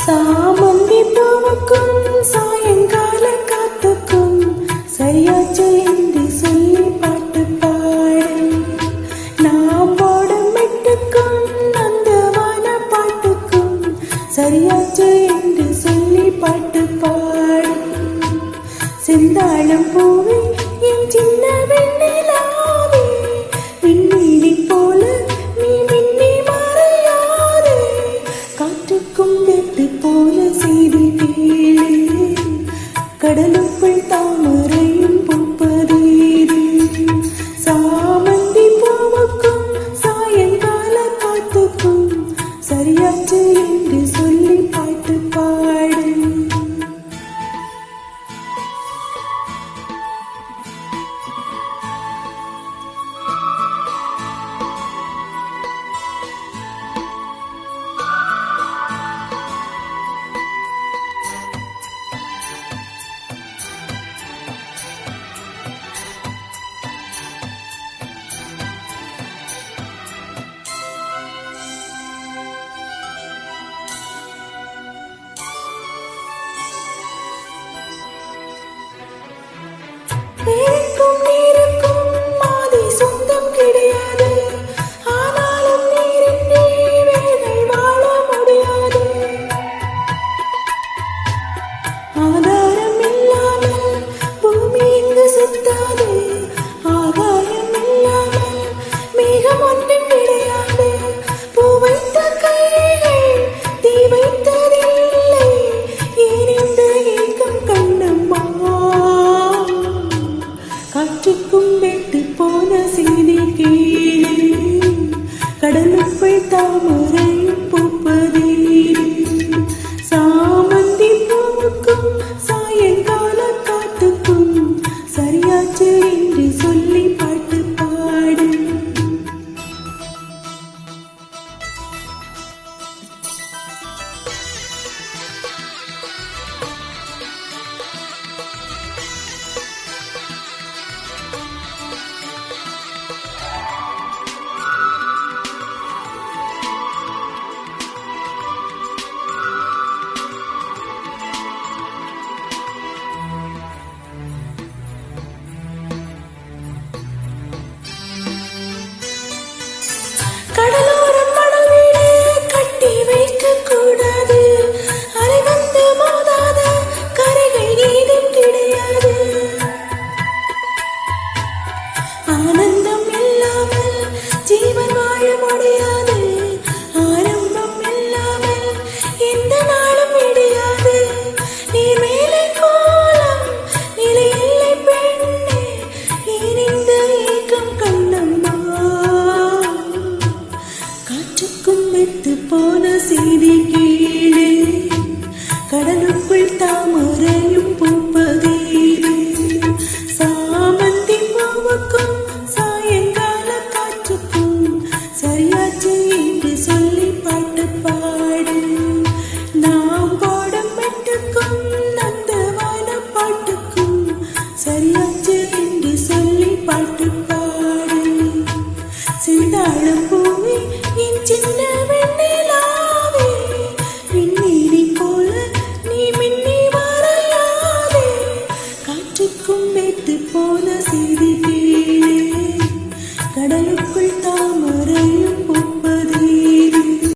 சாமந்தி பூவுக்கும் சாயங்கால காத்துக்கும் சரியாச்சு என்று சொல்லி பாட்டு பாடு. நாம் போடும் மெட்டுக்கும் நந்தவான பாட்டுக்கும் சரியாச்சு என்று சொல்லி பாட்டு பாடு. செந்தாழம் பூவே என் சின்ன வெண்ணிலாவே, விண்மீனை போல நீ மின்னி மறையாதே. காற்றுக்கும் வெட்டு போல செய்தி கேளு, கடலுக்குள் தாமரையும் பூப்பதேது. சாமந்தி பூவுக்கும் சாயங்கால காத்துக்கும் சரியாச்சு என்று சொல்லி பாட்டு பாடு. நீருக்கும் நீருக்கும் மாதி சொந்தம் கிடையாது, ஆனாலும் நீரின்றி வேலை வாழ முடியாது. ஆதாரம் இல்லாமல் பூமி இங்கு சுத்தாது, ஆகாயம் இல்லாமல் மேகம் ஒன்றும் கிடையாது. பூ வைத்த கைகள் தீ வைத்ததில்லை, ஏன் இந்த ஏக்கம் கண்ணம்மா. காற்றுக்கும் வெட்டு போன செய்தி கேளு, கடலுக்குள் தாமரையும் பூப்பதேது. சாமந்தி பூவுக்கும் சாயங்கால காத்துக்கும் சரியாச்சு என்று சொல்லி பாட்டு பாடு. கடல்